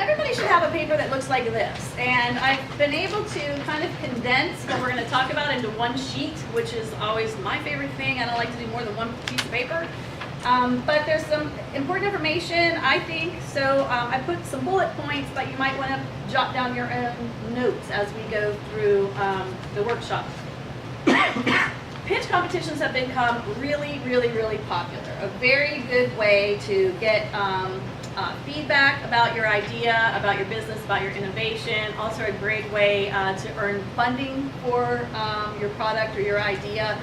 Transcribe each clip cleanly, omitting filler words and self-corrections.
everybody should have a paper that looks like this. And I've been able to kind of condense what we're going to talk about into one sheet, which is always my favorite thing. I don't like to do more than one piece of paper. But there's some important information, I think, so I put some bullet points, but you might want to jot down your own notes as we go through the workshop. Pitch competitions have become really, really, really popular. A very good way to get feedback about your idea, about your business, about your innovation. Also a great way to earn funding for your product or your idea.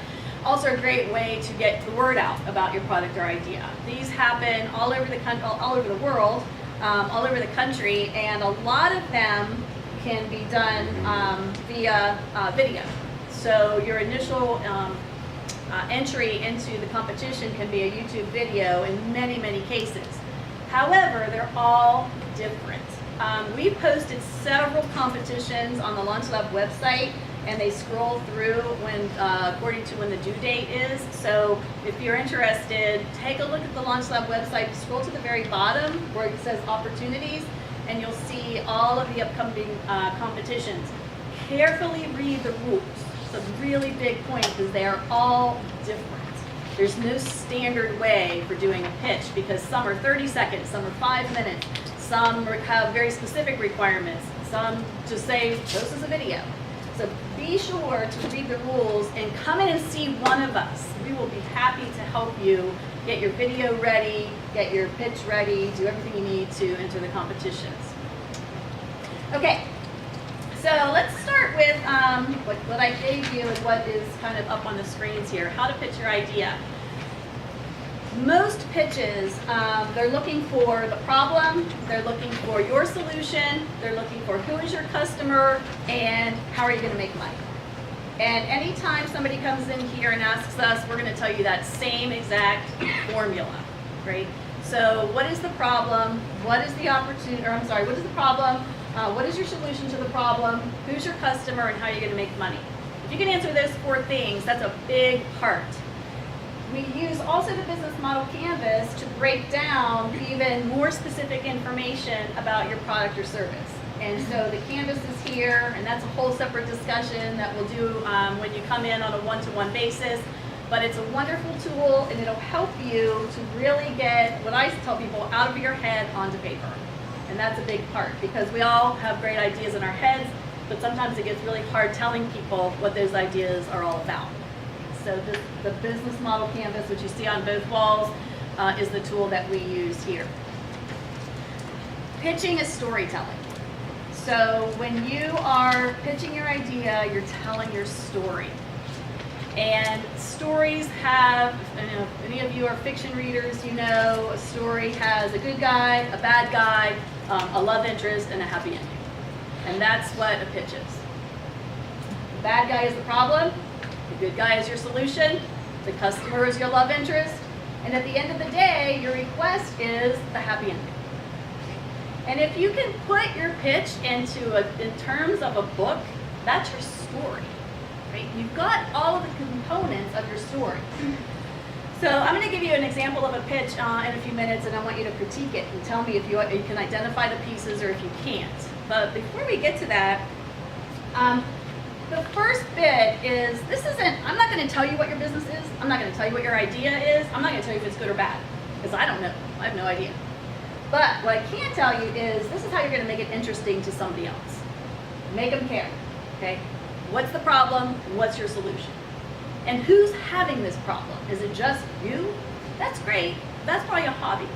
Also a great way to get the word out about your product or idea. These happen all over the world, all over the country, and a lot of them can be done via video. So your initial entry into the competition can be a YouTube video in many, many cases. However, they're all different. We posted several competitions on the LaunchLab website, and they scroll through according to when the due date is. So if you're interested, take a look at the LaunchLab website, scroll to the very bottom where it says opportunities, and you'll see all of the upcoming competitions. Carefully read the rules. It's a really big point because they are all different. There's no standard way for doing a pitch because some are 30 seconds, some are 5 minutes, some have very specific requirements, some just say, this is a video. So be sure to read the rules and come in and see one of us. We will be happy to help you get your video ready, get your pitch ready, do everything you need to enter the competitions. Okay, so let's start with what I gave you and what is kind of up on the screens here, how to pitch your idea. Most pitches, they're looking for the problem, they're looking for your solution, they're looking for who is your customer, and how are you going to make money. And anytime somebody comes in here and asks us, we're going to tell you that same exact formula, right? So what is the problem? What is the opportunity, or I'm sorry, what is the problem? What is your solution to the problem? Who's your customer, and how are you going to make money? If you can answer those 4 things, that's a big part. We use also the business model canvas to break down even more specific information about your product or service. And so the canvas is here, and that's a whole separate discussion that we'll do when you come in on a one-to-one basis. But it's a wonderful tool, and it'll help you to really get what I tell people out of your head onto paper. And that's a big part because we all have great ideas in our heads, but sometimes it gets really hard telling people what those ideas are all about. So the business model canvas, which you see on both walls, is the tool that we use here. Pitching is storytelling. So when you are pitching your idea, you're telling your story. And stories have, if any of you are fiction readers, you know a story has a good guy, a bad guy, a love interest, and a happy ending. And that's what a pitch is. The bad guy is the problem. The good guy is your solution, the customer is your love interest, and at the end of the day, your request is the happy ending. And if you can put your pitch in terms of a book, that's your story, right? You've got all of the components of your story. So I'm going to give you an example of a pitch in a few minutes, and I want you to critique it and tell me if you can identify the pieces or if you can't. But before we get to that, the first bit is, I'm not going to tell you what your business is. I'm not going to tell you what your idea is. I'm not going to tell you if it's good or bad, because I don't know. I have no idea. But what I can tell you is, this is how you're going to make it interesting to somebody else. Make them care, okay? What's the problem? What's your solution? And who's having this problem? Is it just you? That's great. That's probably a hobby.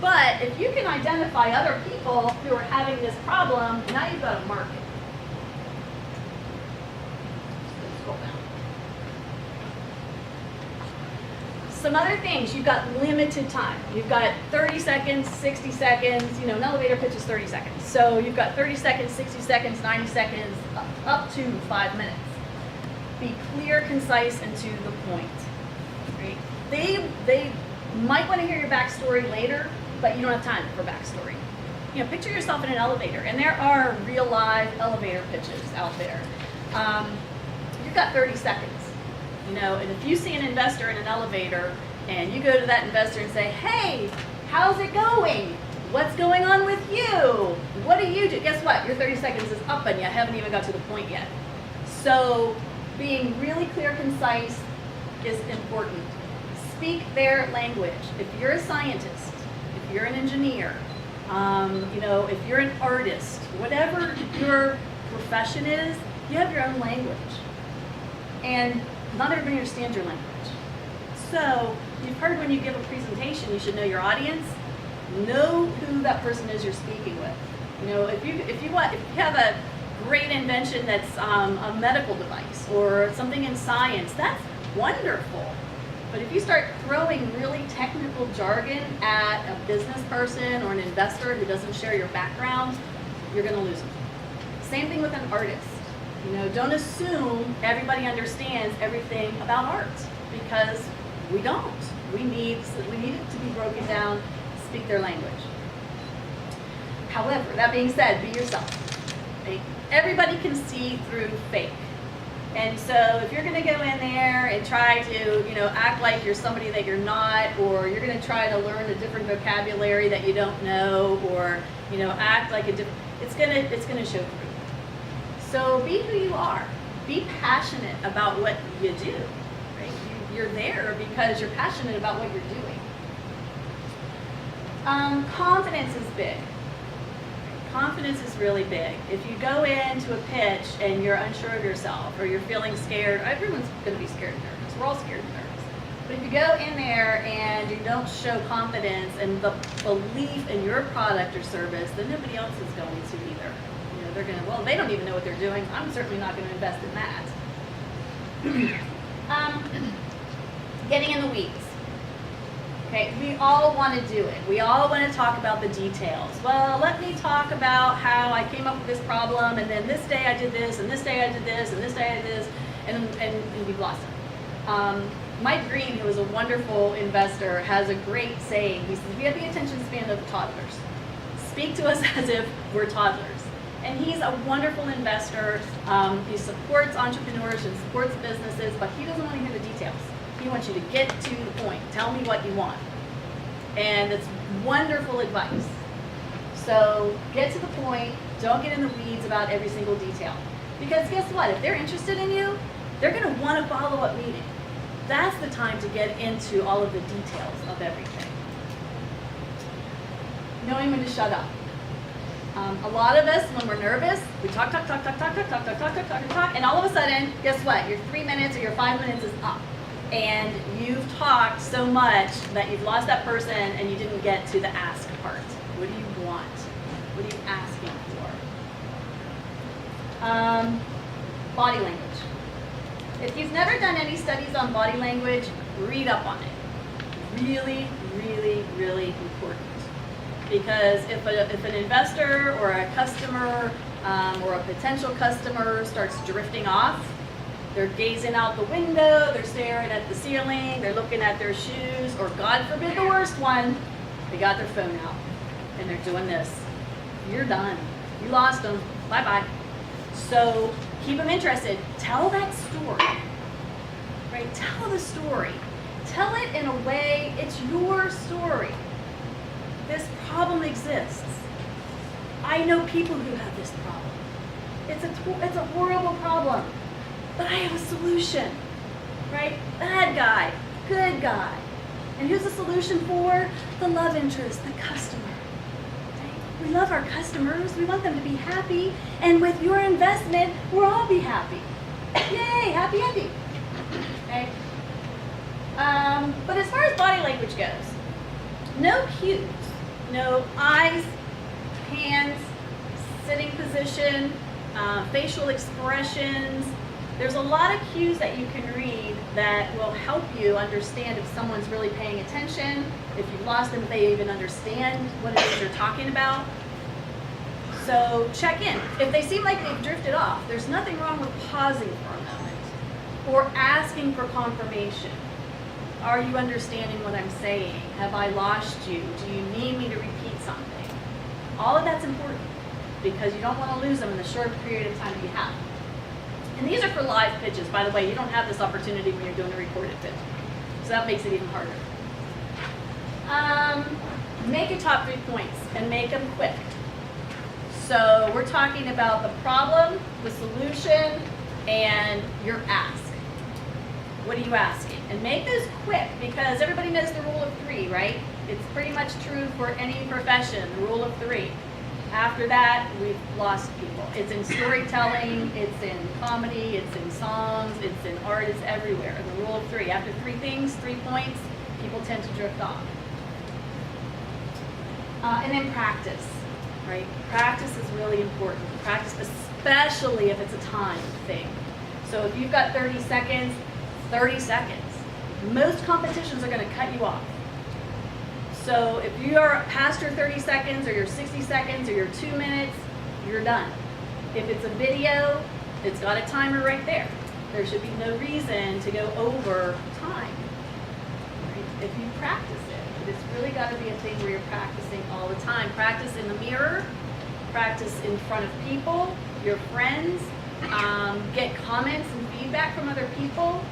But if you can identify other people who are having this problem, now you've got a market. Some other things, you've got limited time. You've got 30 seconds, 60 seconds, an elevator pitch is 30 seconds. So you've got 30 seconds, 60 seconds, 90 seconds, up to 5 minutes. Be clear, concise, and to the point. Right? They might want to hear your backstory later, but you don't have time for backstory. Picture yourself in an elevator, and there are real live elevator pitches out there. You've got 30 seconds. And if you see an investor in an elevator and you go to that investor and say, hey, how's it going? What's going on with you? What do you do? Guess what? Your 30 seconds is up and you haven't even got to the point yet. So being really clear, concise is important. Speak their language. If you're a scientist, if you're an engineer, if you're an artist, whatever your profession is, you have your own language. And not everybody understands your language. So you've heard when you give a presentation, you should know your audience, know who that person is you're speaking with. If you have a great invention that's a medical device or something in science, that's wonderful. But if you start throwing really technical jargon at a business person or an investor who doesn't share your background, you're going to lose them. Same thing with an artist. Don't assume everybody understands everything about art, because we don't. We need it to be broken down, speak their language. However, that being said, be yourself. Okay? Everybody can see through fake. And so if you're going to go in there and try to, act like you're somebody that you're not, or you're going to try to learn a different vocabulary that you don't know, or, act like it's going to show through. So be who you are. Be passionate about what you do. Right? You're there because you're passionate about what you're doing. Confidence is big. Confidence is really big. If you go into a pitch and you're unsure of yourself or you're feeling scared, everyone's going to be scared and nervous. We're all scared and nervous. But if you go in there and you don't show confidence and the belief in your product or service, then nobody else is going to either. They're going to, they don't even know what they're doing. I'm certainly not going to invest in that. Getting in the weeds. Okay, we all want to do it. We all want to talk about the details. Well, let me talk about how I came up with this problem, and then this day I did this, and this day I did this, and this day I did this, and we've lost it. Mike Green, who is a wonderful investor, has a great saying. He says, we have the attention span of toddlers. Speak to us as if we're toddlers. And he's a wonderful investor. He supports entrepreneurs and supports businesses, but he doesn't want to hear the details. He wants you to get to the point. Tell me what you want. And it's wonderful advice. So get to the point. Don't get in the weeds about every single detail. Because guess what? If they're interested in you, they're going to want a follow-up meeting. That's the time to get into all of the details of everything. Knowing when to shut up. A lot of us, when we're nervous, we talk, and all of a sudden, guess what? Your 3 minutes or your 5 minutes is up. And you've talked so much that you've lost that person and you didn't get to the ask part. What do you want? What are you asking for? Body language. If you've never done any studies on body language, read up on it. Really, really, really important. Because if an investor or a customer or a potential customer starts drifting off, they're gazing out the window, they're staring at the ceiling, they're looking at their shoes, or God forbid the worst one, they got their phone out and they're doing this. You're done. You lost them. Bye-bye. So keep them interested. Tell that story. Right? Tell the story. Tell it in a way it's your story. This problem exists. I know people who have this problem. It's a horrible problem, but I have a solution, right? Bad guy, good guy. And who's the solution for? The love interest, the customer. Right? We love our customers. We want them to be happy. And with your investment, we'll all be happy. Yay, happy ending. Okay? But as far as body language goes, no cues. No eyes, hands, sitting position, facial expressions. There's a lot of cues that you can read that will help you understand if someone's really paying attention, if you've lost them, if they even understand what it is you're talking about. So check in. If they seem like they've drifted off, there's nothing wrong with pausing for a moment or asking for confirmation. Are you understanding what I'm saying? Have I lost you? Do you need me to repeat something? All of that's important because you don't want to lose them in the short period of time that you have. And these are for live pitches, by the way. You don't have this opportunity when you're doing a recorded pitch. So that makes it even harder. Make your top 3 points and make them quick. So we're talking about the problem, the solution, and your ask. What are you asking? And make those quick, because everybody knows the rule of 3, right? It's pretty much true for any profession, the rule of 3. After that, we've lost people. It's in storytelling, it's in comedy, it's in songs, it's in art, it's everywhere. The rule of 3. After 3 things, 3 points, people tend to drift off. And then practice, right? Practice is really important. Practice, especially if it's a time thing. So if you've got 30 seconds, 30 seconds. Most competitions are going to cut you off. So if you are past your 30 seconds or your 60 seconds or your 2 minutes, you're done. If it's a video, it's got a timer right there. There should be no reason to go over time, right? If you practice it. It's really got to be a thing where you're practicing all the time. Practice in the mirror, practice in front of people, your friends, get comments and feedback from other people,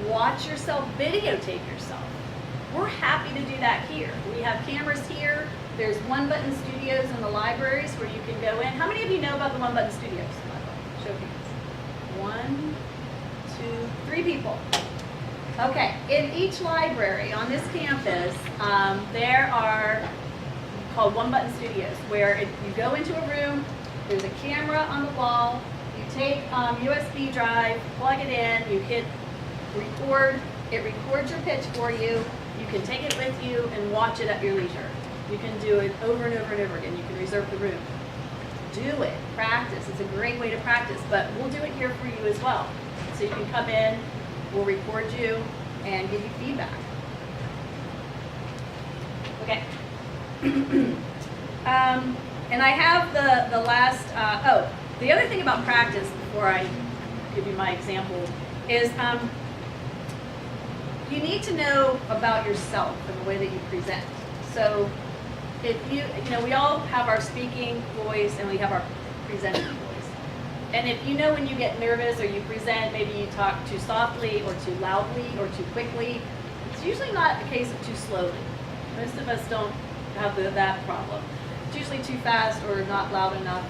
watch yourself, videotape yourself. We're happy to do that here. We have cameras here. There's one-button studios in the libraries where you can go in. How many of you know about the one-button studios? Show hands. 1, 2, 3 people. Okay, in each library on this campus, there are called one-button studios, where if you go into a room, there's a camera on the wall, you take USB drive, plug it in, you hit record, it records your pitch for you, you can take it with you and watch it at your leisure. You can do it over and over and over again, you can reserve the room. Do it, practice, it's a great way to practice, but we'll do it here for you as well. So you can come in, we'll record you and give you feedback. Okay. And I have the last, the other thing about practice before I give you my example is you need to know about yourself and the way that you present. So if you know, we all have our speaking voice and we have our presenting voice. And if you know when you get nervous or you present, maybe you talk too softly or too loudly or too quickly, it's usually not a case of too slowly. Most of us don't have that problem. It's usually too fast or not loud enough.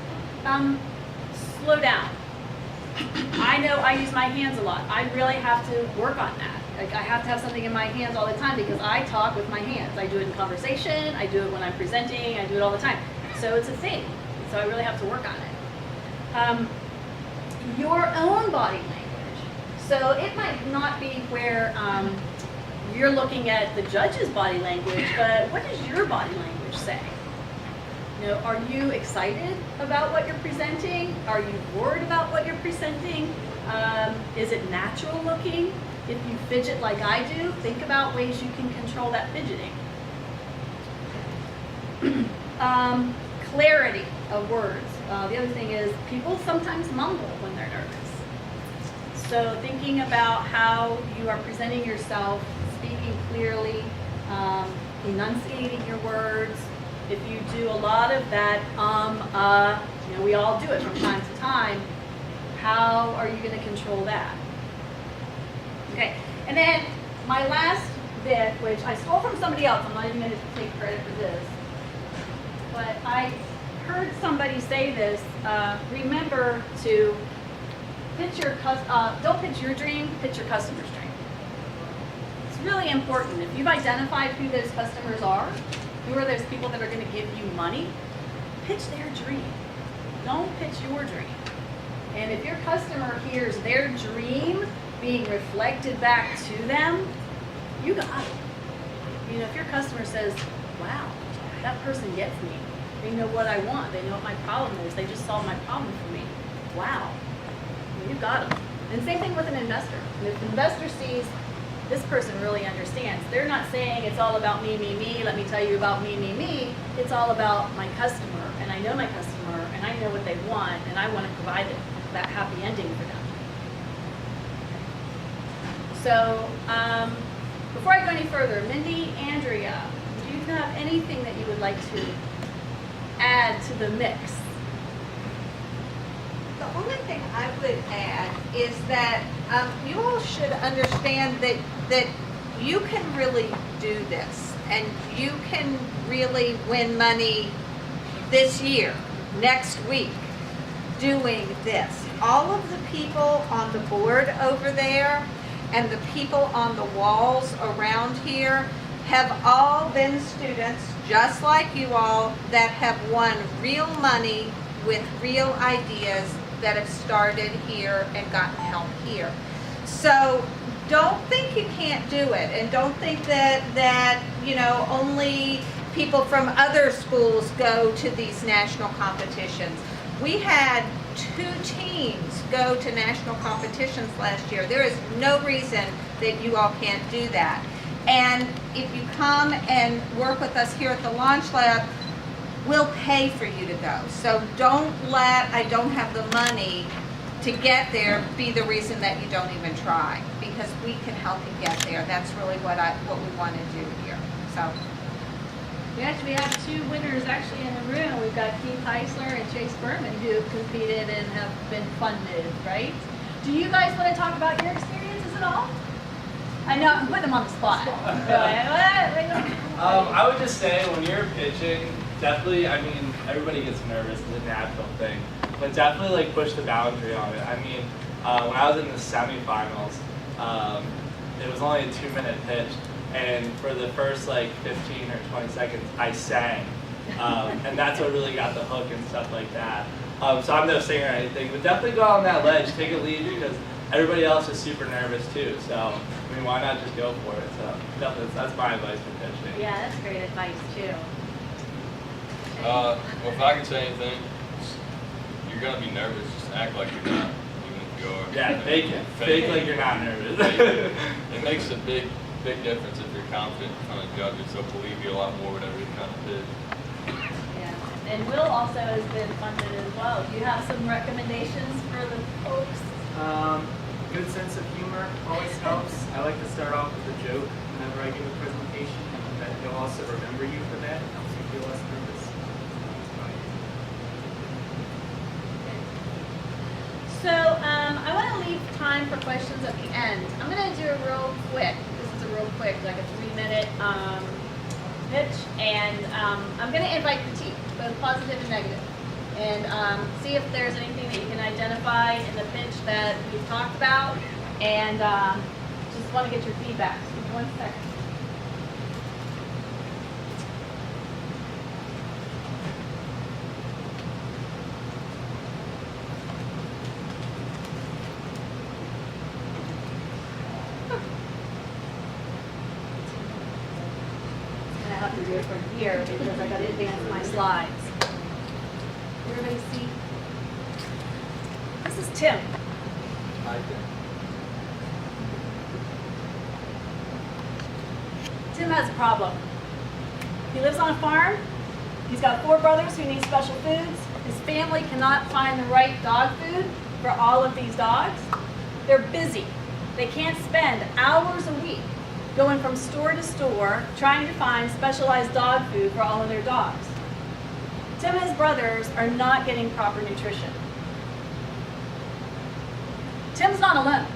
Slow down. I know I use my hands a lot. I really have to work on that. Like, I have to have something in my hands all the time because I talk with my hands. I do it in conversation, I do it when I'm presenting, I do it all the time. So it's a thing. So I really have to work on it. Your own body language. So it might not be where you're looking at the judge's body language, but what does your body language say? You know, are you excited about what you're presenting? Are you bored about what you're presenting? Is it natural looking? If you fidget like I do, think about ways you can control that fidgeting. Clarity of words. The other thing is people sometimes mumble when they're nervous. So thinking about how you are presenting yourself, speaking clearly, enunciating your words. If you do a lot of that, you know, we all do it from time to time, how are you going to control that? Okay, and then my last bit, which I stole from somebody else, I'm not even going to take credit for this, but I heard somebody say this, remember to pitch your, don't pitch your dream, pitch your customer's dream. It's really important. If you've identified who those customers are, who are those people that are going to give you money, pitch their dream. Don't pitch your dream. And if your customer hears their dream being reflected back to them, you got it. You know, if your customer says, wow, that person gets me. They know what I want. They know what my problem is. They just solved my problem for me. Wow. You got them. And same thing with an investor. And if an investor sees this person really understands, they're not saying it's all about me, me, me, let me tell you about me, me, me. It's all about my customer, and I know my customer, and I know what they want, and I want to provide that happy ending for them. So, before I go any further, Mindy, Andrea, do you have anything that you would like to add to the mix? The only thing I would add is that you all should understand that you can really do this, and you can really win money this year, next week, doing this. All of the people on the board over there and the people on the walls around here have all been students just like you all that have won real money with real ideas that have started here and gotten help here. So don't think you can't do it, and don't think that you know, only people from other schools go to these national competitions. We had 2 teams go to national competitions last year. There is no reason that you all can't do that. And if you come and work with us here at the LaunchLab, we'll pay for you to go. So don't let I don't have the money to get there be the reason that you don't even try, because we can help you get there. That's really what we want to do here. So We actually have 2 winners actually in the room. We've got Keith Heisler and Chase Berman who have competed and have been funded, right? Do you guys want to talk about your experiences at all? I know, I'm putting them on the spot. I would just say when you're pitching, definitely, I mean, everybody gets nervous, it's a natural thing, but definitely like push the boundary on it. I mean, when I was in the semifinals, it was only a 2-minute pitch, and for the first like 15 or 20 seconds, I sang, and that's what really got the hook and stuff like that. So I'm no singer or anything, but definitely go out on that ledge, take a lead, because everybody else is super nervous too. So I mean, why not just go for it? So definitely, that's my advice for pitching. Yeah, that's great advice too. Well, if I can say anything, you're gonna be nervous. Just act like you're not, even if you are. Yeah, fake it. Fake like you're not nervous. It makes a big difference if you're confident in front of judges. They'll believe you a lot more, whatever you kind of did. Yeah, and Will also has been funded as well. Do you have some recommendations for the folks? Good sense of humor always helps. I like to start off with a joke whenever I give a presentation, and that they'll also remember you for that. It helps you feel less nervous. So I want to leave time for questions at the end. I'm going to do a real quick, this is a real quick, like a 3-minute pitch, and I'm going to invite critique, both positive and negative, and see if there's anything that you can identify in the pitch that we've talked about, and just want to get your feedback. So give me 1 second. I have to do it from here because I got to advance my slides. Everybody see? This is Tim. Hi, Tim. Tim has a problem. He lives on a farm. He's got 4 brothers who need special foods. His family cannot find the right dog food for all of these dogs. They're busy. They can't spend hours a week going from store to store trying to find specialized dog food for all of their dogs. Tim and his brothers are not getting proper nutrition. Tim's not alone.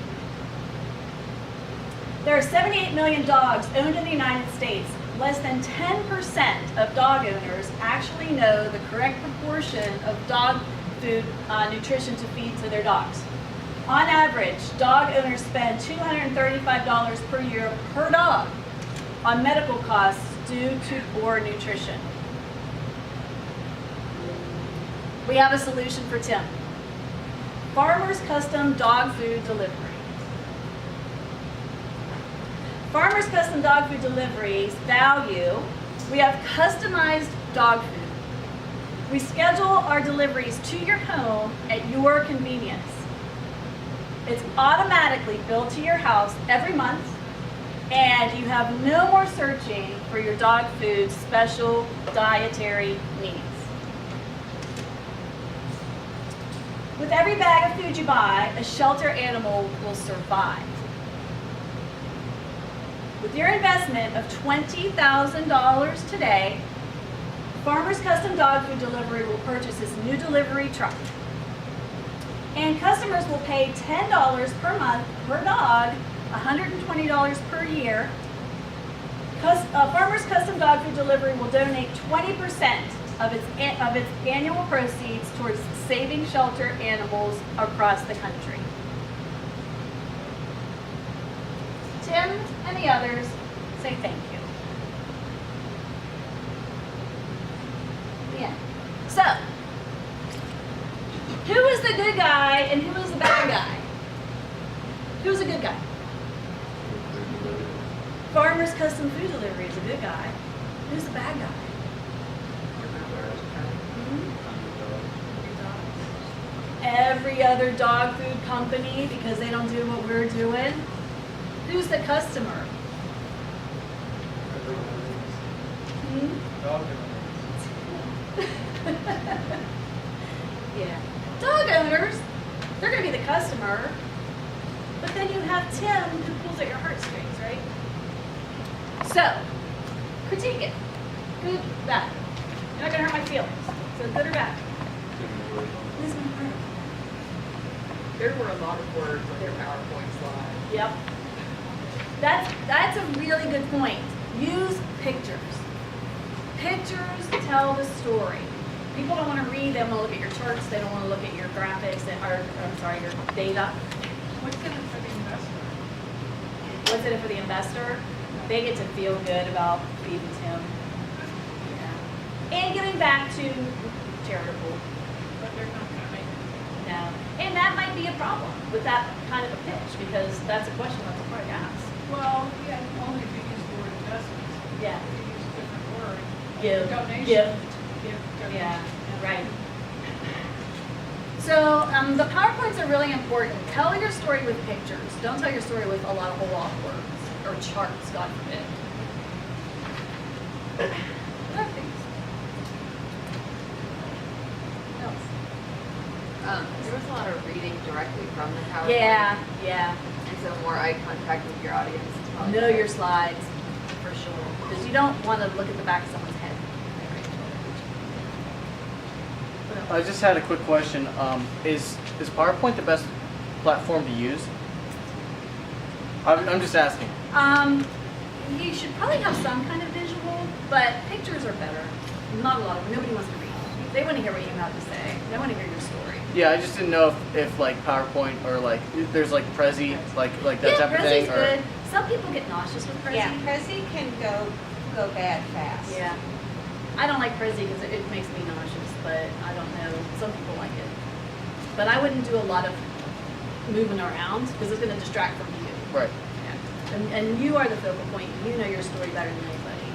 There are 78 million dogs owned in the United States. Less than 10% of dog owners actually know the correct proportion of dog food nutrition to feed to their dogs. On average, dog owners spend $235 per year per dog on medical costs due to poor nutrition. We have a solution for Tim. Farmers Custom Dog Food Delivery. Farmers Custom Dog Food Delivery's value, we have customized dog food. We schedule our deliveries to your home at your convenience. It's automatically billed to your house every month, and you have no more searching for your dog food's special dietary needs. With every bag of food you buy, a shelter animal will survive. With your investment of $20,000 today, Farmers Custom Dog Food Delivery will purchase this new delivery truck. And customers will pay $10 per month per dog, $120 per year Farmers Custom Dog Food Delivery will donate 20% of its annual proceeds towards saving shelter animals across the country. Tim and the others say thank you. The end. So, who is the good guy and who is the bad guy? Who's a good guy? Farmers Custom Food Delivery is a good guy. Who's the bad guy? Every other dog food company, because they don't do what we're doing. Who's the customer? Yeah. Dog owners, they're going to be the customer. But then you have Tim who pulls at your heartstrings, right? So, critique it. Good, bad. You're not going to hurt my feelings. So good or bad? This one hurt. There were a lot of words on their PowerPoint slide. Yep. That's a really good point. Use pictures. Pictures tell the story. People don't want to read, they want to look at your charts, they don't want to look at your graphics, your data. What's in it for the investor? What's in it for the investor? They get to feel good about feeding Tim. Yeah. And giving back to charitable. But they're not gonna make it. No. And that might be a problem with that kind of a pitch, because that's a question that's probably asked. Well, yeah, only if you use the word investment. Yeah. If you use a different word. Give. Donation. Give. Donation. Yeah, right. So the PowerPoints are really important. Tell your story with pictures. Don't tell your story with a lot of whole words or charts, God forbid. Other things. Else? There was a lot of reading directly from the PowerPoint. Yeah. And so more eye contact with your audience. is probably Know better. your slides, for sure. Because you don't want to look at the back of someone's head. I just had a quick question. Is PowerPoint the best platform to use? I'm just asking. You should probably have some kind of visual, but pictures are better. Not a lot of them. Nobody wants to read. They want to hear what you have to say. They want to hear your story. Yeah, I just didn't know if like PowerPoint or like there's like Prezi, like that type of thing. Prezi's good. Some people get nauseous with Prezi. Yeah, Prezi can go bad fast. Yeah. I don't like Prezi because it makes me nauseous, but I don't know. Some people like it. But I wouldn't do a lot of moving around because it's going to distract from you. Right. Yeah. And you are the focal point. You know your story better than anybody.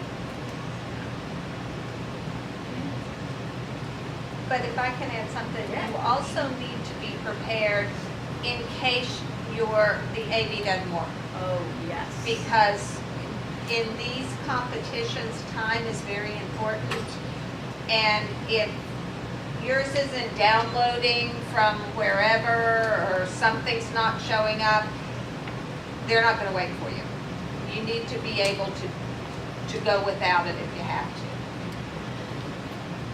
But if I can add something, Yeah. you also need to be prepared in case the AV doesn't work. Oh, yes. Because in these competitions, time is very important. And if yours isn't downloading from wherever or something's not showing up, they're not going to wait for you. You need to be able to go without it if you have to.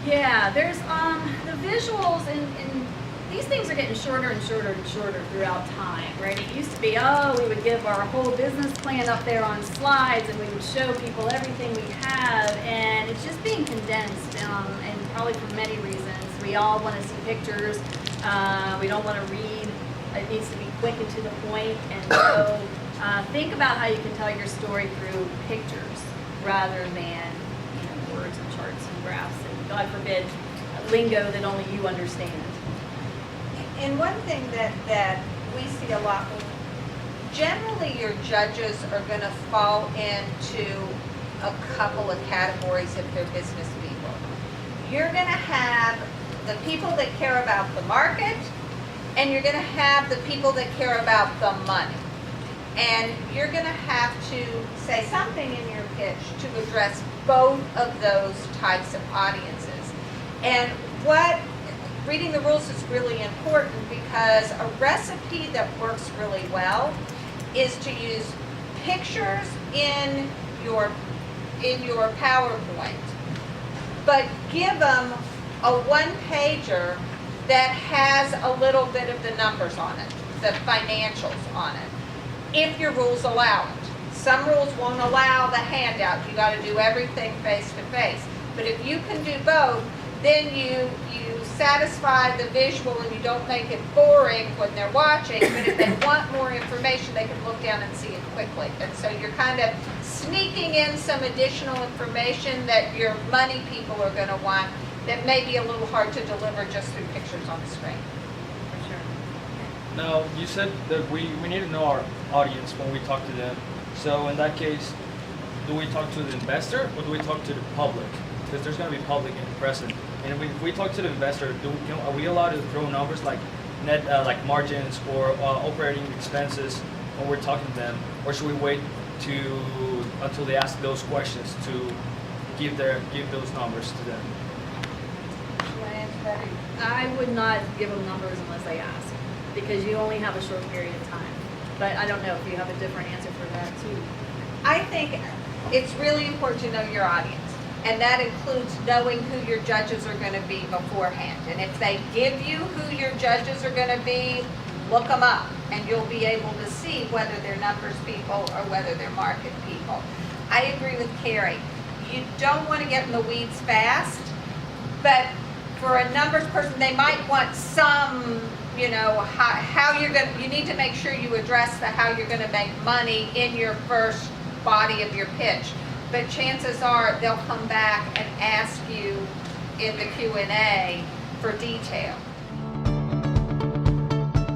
Yeah, there's the visuals and these things are getting shorter and shorter and shorter throughout time, right? It used to be, we would give our whole business plan up there on slides and we would show people everything we have, and it's just being condensed, and probably for many reasons. We all want to see pictures. We don't want to read. It needs to be quick and to the point, and so think about how you can tell your story through pictures rather than words and charts and graphs and, God forbid, lingo that only you understand. And one thing that we see a lot, generally your judges are going to fall into a couple of categories if they're business people. You're going to have the people that care about the market, and you're going to have the people that care about the money. And you're going to have to say something in your pitch to address both of those types of audiences. And reading the rules is really important, because a recipe that works really well is to use pictures in your PowerPoint, but give them a one-pager that has a little bit of the numbers on it, the financials on it, if your rules allow it. Some rules won't allow the handout. You got to do everything face to face. But if you can do both, then you satisfy the visual and you don't make it boring when they're watching. But if they want more information, they can look down and see it quickly. And so you're kind of sneaking in some additional information that your money people are going to want that may be a little hard to deliver just through pictures on the screen. For sure. Now, you said that we need to know our audience when we talk to them. So in that case, do we talk to the investor or do we talk to the public? Because there's going to be public in the present. And if we talk to the investor, are we allowed to throw numbers like net, like margins or operating expenses when we're talking to them, or should we wait until they ask those questions to give those numbers to them? I would not give them numbers unless they ask, because you only have a short period of time. But I don't know if you have a different answer for that too. I think it's really important to know your audience. And that includes knowing who your judges are going to be beforehand. And if they give you who your judges are going to be, look them up. And you'll be able to see whether they're numbers people or whether they're market people. I agree with Carrie. You don't want to get in the weeds fast. But for a numbers person, they might want some, how you're going to, you need to make sure you address how you're going to make money in your first body of your pitch. But chances are they'll come back and ask you in the Q&A for detail.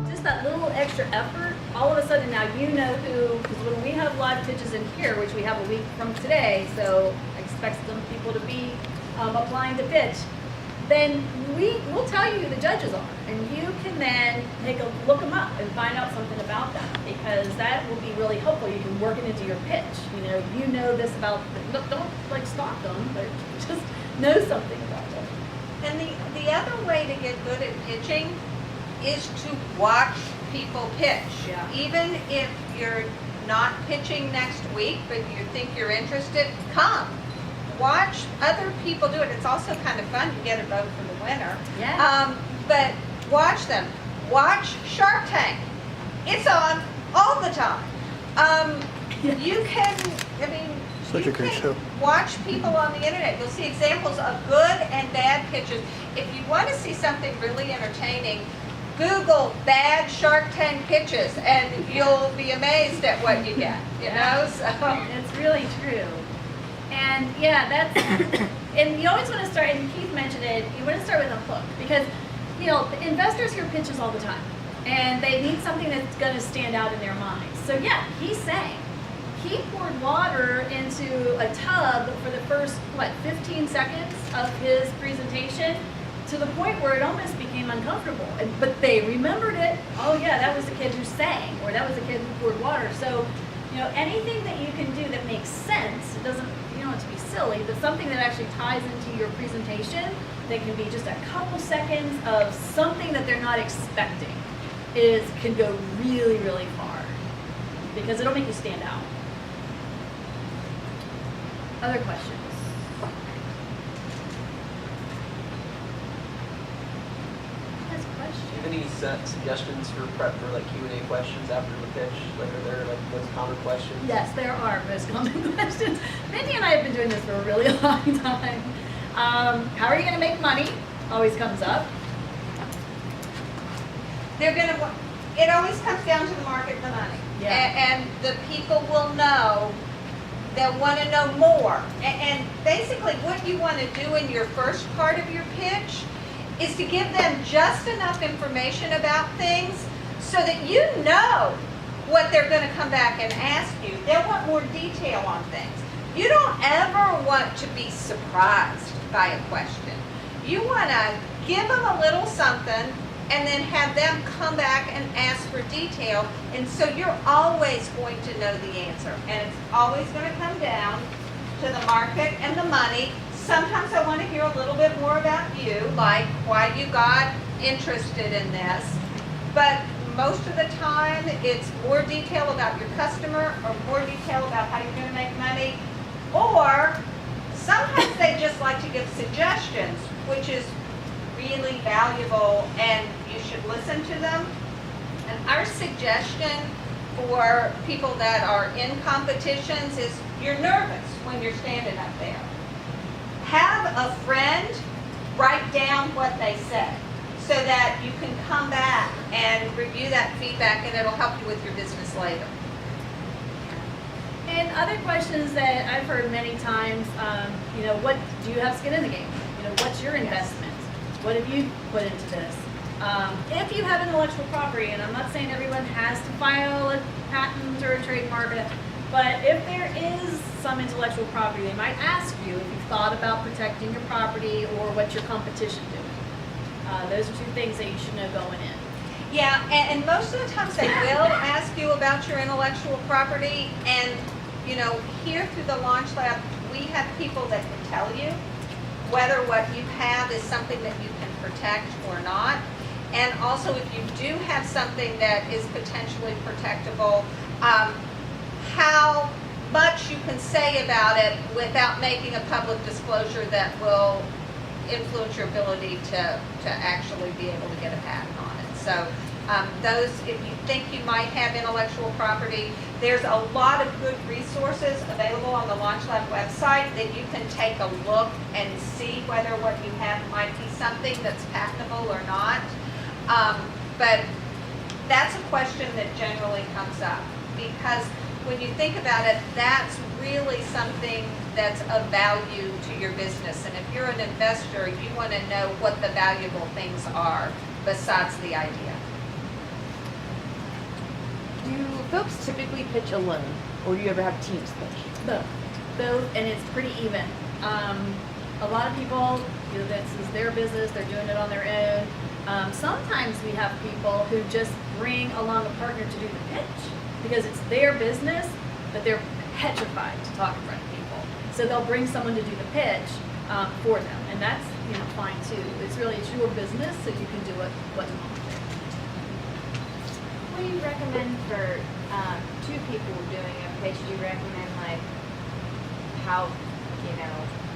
Just that little extra effort, all of a sudden now you know who, because when we have live pitches in here, which we have a week from today, so I expect some people to be applying to pitch, then we'll tell you who the judges are, and you can then look them up and find out something about them, because that will be really helpful. You can work it into your pitch. You know this about them. Don't like stalk them, but just know something about them. And the other way to get good at pitching is to watch people pitch. Yeah. Even if you're not pitching next week, but you think you're interested, come. Watch other people do it. It's also kind of fun to get a vote for the winner. Yeah. But watch them. Watch Shark Tank. It's on all the time. You can, Such a great show. Watch people on the internet. You'll see examples of good and bad pitches. If you want to see something really entertaining, Google bad Shark Tank pitches, and you'll be amazed at what you get. So. It's really true. And yeah, and you always want to start, and Keith mentioned it, you want to start with a hook, because, investors hear pitches all the time, and they need something that's going to stand out in their minds. So yeah, he's saying, he poured water into a tub for the first, 15 seconds of his presentation, to the point where it almost became uncomfortable. But they remembered it. Oh yeah, that was the kid who sang, or that was the kid who poured water. So, anything that you can do that makes sense, it doesn't, you don't have to be silly, but something that actually ties into your presentation, that can be just a couple seconds of something that they're not expecting, can go really, really far, because it'll make you stand out. Other questions? That's questions. Any suggestions for prep for Q&A questions after the pitch? Are there those common questions? Yes, there are most common questions. Mindy and I have been doing this for a really long time. How are you going to make money? Always comes up. It always comes down to the market and the money. Yeah. And the people will know. They'll want to know more. And basically what you want to do in your first part of your pitch is to give them just enough information about things so that you know what they're going to come back and ask you. They'll want more detail on things. You don't ever want to be surprised by a question. You want to give them a little something and then have them come back and ask for detail. And so you're always going to know the answer. And it's always going to come down to the market and the money. Sometimes I want to hear a little bit more about you, like why you got interested in this. But most of the time, it's more detail about your customer or more detail about how you're going to make money. Or sometimes they just like to give suggestions, which is really valuable, and you should listen to them. And our suggestion for people that are in competitions is you're nervous when you're standing up there. Have a friend write down what they said so that you can come back and review that feedback, and it'll help you with your business later. And other questions that I've heard many times, what do you have skin in the game? What's your investment? What have you put into this? If you have intellectual property, and I'm not saying everyone has to file a patent or a trademark, but if there is some intellectual property, they might ask you if you've thought about protecting your property or what's your competition doing. Those are two things that you should know going in. Yeah, and most of the times they will ask you about your intellectual property, and here through the LaunchLab, we have people that can tell you whether what you have is something that you can protect or not. And also, if you do have something that is potentially protectable, how much you can say about it without making a public disclosure that will influence your ability to actually be able to get a patent on it. So if you think you might have intellectual property, there's a lot of good resources available on the LaunchLab website that you can take a look and see whether what you have might be something that's patentable or not. But that's a question that generally comes up, because when you think about it, that's really something that's of value to your business. And if you're an investor, you want to know what the valuable things are besides the idea. Do folks typically pitch alone, or do you ever have teams pitch? Both, and it's pretty even. A lot of people, this is their business, they're doing it on their own. Sometimes we have people who just bring along a partner to do the pitch because it's their business, but they're petrified to talk in front of people. So they'll bring someone to do the pitch for them, and that's fine too. It's your business, so you can do what you want to do. What do you recommend for two people doing a pitch? Do you recommend how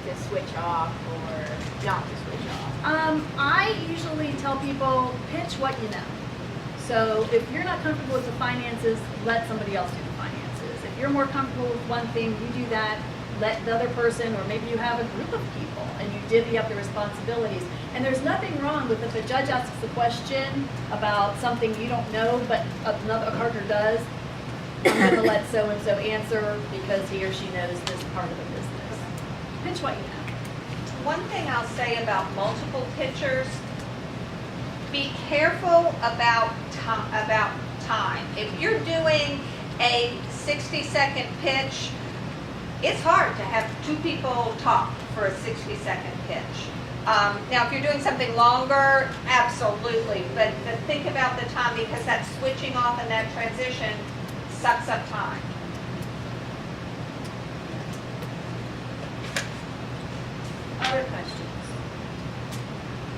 to switch off or not to switch off? I usually tell people pitch what you know. So if you're not comfortable with the finances, let somebody else do the finances. If you're more comfortable with one thing, you do that. Let the other person, or maybe you have a group of people and you divvy up the responsibilities. And there's nothing wrong with if a judge asks a question about something you don't know, but another partner does, I'm going to let so-and-so answer because he or she knows this part of the business. Pitch what you know. One thing I'll say about multiple pitchers, be careful about time. If you're doing a 60-second pitch, it's hard to have two people talk for a 60-second pitch. Now, if you're doing something longer, absolutely, but think about the time, because that switching off and that transition sucks up time. Other questions?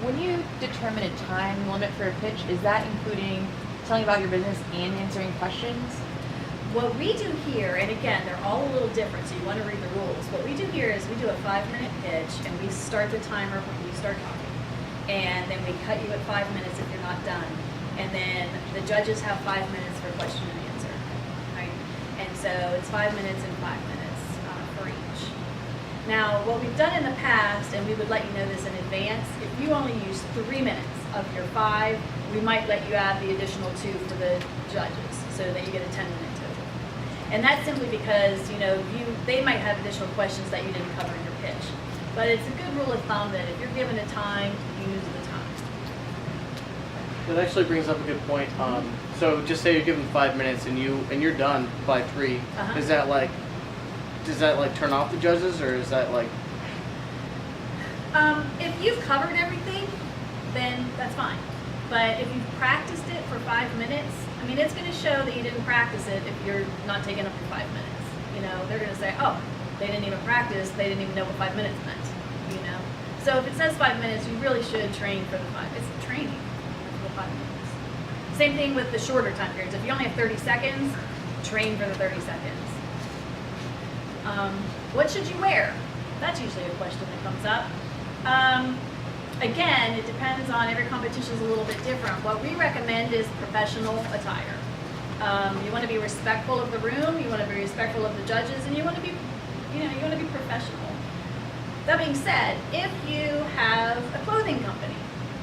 When you determine a time limit for a pitch, is that including telling about your business and answering questions? What we do here, and again, they're all a little different, so you want to read the rules. What we do here is we do a 5-minute pitch, and we start the timer when you start talking. And then we cut you at 5 minutes if you're not done. And then the judges have 5 minutes for question and answer, right? And so it's 5 minutes and 5 minutes for each. Now, what we've done in the past, and we would let you know this in advance, if you only use 3 minutes of your 5, we might let you add the additional 2 for the judges, so that you get a 10-minute total. And that's simply because, they might have additional questions that you didn't cover in your pitch. But it's a good rule of thumb that if you're given a time, use the time. That actually brings up a good point. So just say you're given 5 minutes and you're done by 3. Uh-huh. Does that turn off the judges, or is that like? If you've covered everything, then that's fine. But if you've practiced it for 5 minutes, it's going to show that you didn't practice it if you're not taking up your 5 minutes. They're going to say, oh, they didn't even practice, they didn't even know what 5 minutes meant. So if it says 5 minutes, you really should train for the 5. It's training for the 5 minutes. Same thing with the shorter time periods. If you only have 30 seconds, train for the 30 seconds. What should you wear? That's usually a question that comes up. Again, it depends on, every competition is a little bit different. What we recommend is professional attire. You want to be respectful of the room, you want to be respectful of the judges, and you want to be, you want to be professional. That being said, if you have a clothing company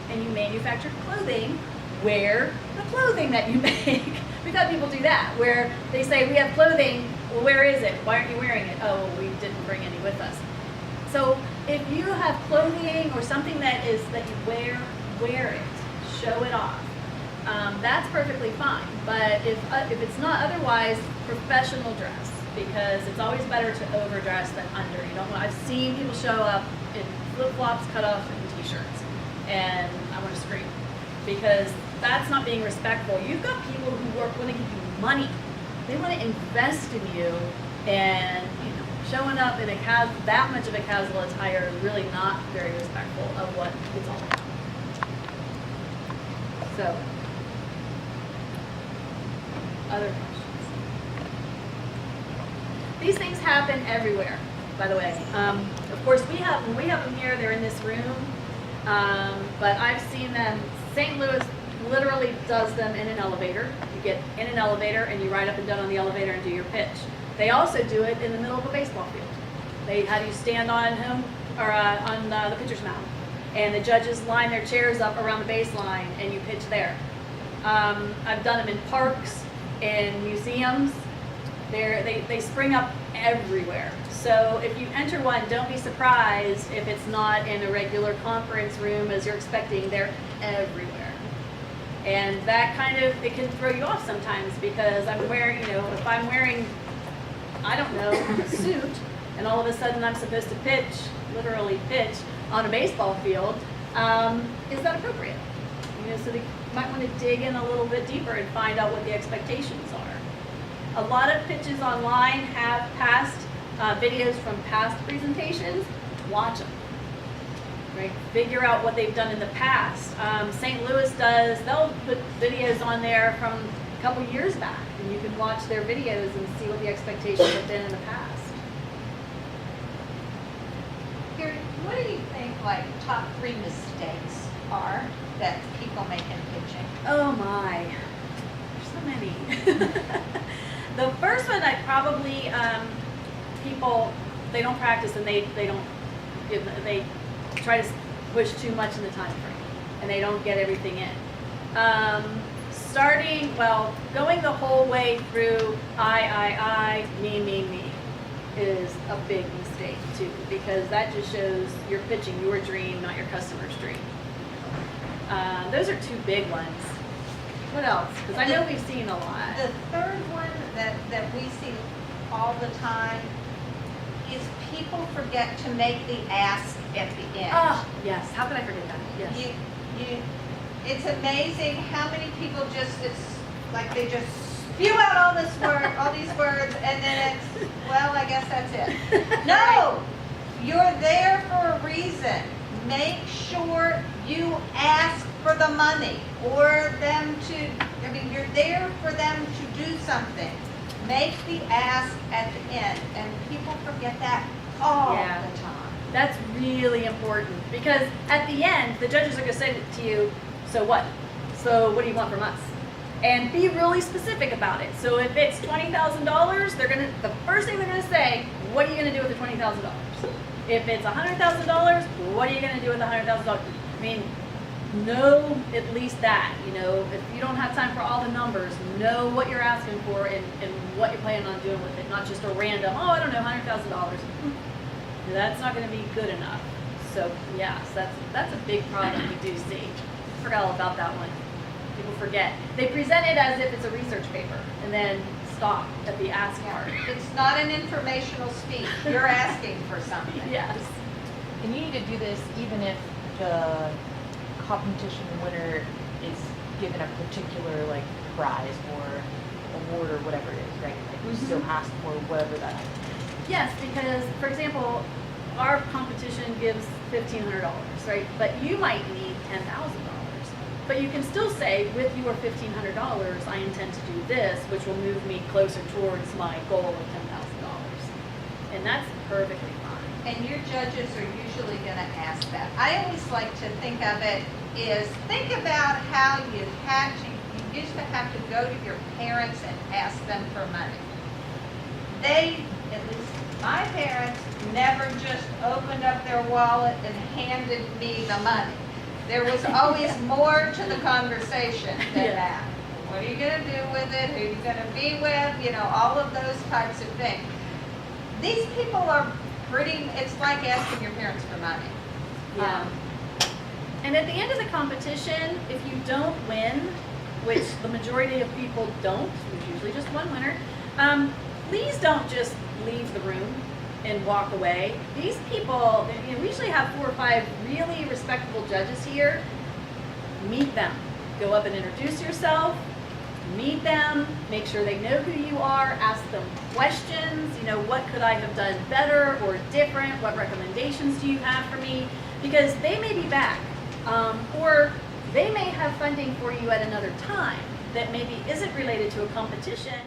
and you manufacture clothing, wear the clothing that you make. We've had people do that, where they say, we have clothing, well, where is it? Why aren't you wearing it? Oh, well, we didn't bring any with us. So if you have clothing or something that you wear it, show it off. That's perfectly fine. But if it's not otherwise, professional dress, because it's always better to overdress than under. I've seen people show up in flip-flops, cutoffs, and t-shirts, and I want to scream, because that's not being respectful. You've got people who want to give you money. They want to invest in you, and showing up in that much of a casual attire is really not very respectful of what it's all about. So, other questions? These things happen everywhere, by the way. Of course, when we have them here, they're in this room, but I've seen them. St. Louis literally does them in an elevator. You get in an elevator and you ride up and down on the elevator and do your pitch. They also do it in the middle of a baseball field. They have you stand on the pitcher's mound, and the judges line their chairs up around the baseline, and you pitch there. I've done them in parks, in museums. They spring up everywhere. So if you enter one, don't be surprised if it's not in a regular conference room as you're expecting. They're everywhere. And that it can throw you off sometimes, because I'm wearing, if I'm wearing, I don't know, a suit, and all of a sudden I'm supposed to literally pitch on a baseball field, is that appropriate? So they might want to dig in a little bit deeper and find out what the expectations are. A lot of pitches online have past videos from past presentations. Watch them. Right? Figure out what they've done in the past. St. Louis they'll put videos on there from a couple years back, and you can watch their videos and see what the expectations have been in the past. Carrie, what do you think, top 3 mistakes are that people make in pitching? Oh my, there's so many. The first one, people, they don't practice, and they try to push too much in the time frame, and they don't get everything in. Going the whole way through I, me is a big mistake too, because that just shows you're pitching your dream, not your customer's dream. Those are 2 big ones. What else? Because I know we've seen a lot. The third one that we see all the time is people forget to make the ask at the end. Oh, yes. How could I forget that? Yes. It's amazing how many people they just spew out all these words, and then it's, well, I guess that's it. No! You're there for a reason. Make sure you ask for the money, or you're there for them to do something. Make the ask at the end, and people forget that all the time. That's really important, because at the end, the judges are going to say to you, so what? So what do you want from us? And be really specific about it. So if it's $20,000, the first thing they're going to say, what are you going to do with the $20,000? If it's $100,000, what are you going to do with the $100,000? I mean, know at least that. If you don't have time for all the numbers, know what you're asking for and what you're planning on doing with it, not just a random, I don't know, $100,000. That's not going to be good enough. So yes, that's a big problem we do see. Forgot all about that one. People forget. They present it as if it's a research paper, and then stop at the ask part. It's not an informational speech. You're asking for something. Yes. And you need to do this even if the competition winner is given a particular prize or award or whatever it is, right? You still ask for whatever that is. Yes, because for example, our competition gives $1,500, right? But you might need $10,000. But you can still say, with your $1,500, I intend to do this, which will move me closer towards my goal of $10,000. And that's perfectly fine. And your judges are usually going to ask that. I always like to think of it is, think about how you used to have to go to your parents and ask them for money. They, at least my parents, never just opened up their wallet and handed me the money. There was always more to the conversation than that. What are you going to do with it? Who are you going to be with? You know, all of those types of things. These people are pretty, it's like asking your parents for money. Yeah. And at the end of the competition, if you don't win, which the majority of people don't, there's usually just one winner, please don't just leave the room and walk away. These people, you know, we usually have 4 or 5 really respectable judges here. Meet them. Go up and introduce yourself. Meet them. Make sure they know who you are. Ask them questions. You know, what could I have done better or different? What recommendations do you have for me? Because they may be back. Or they may have funding for you at another time that maybe isn't related to a competition.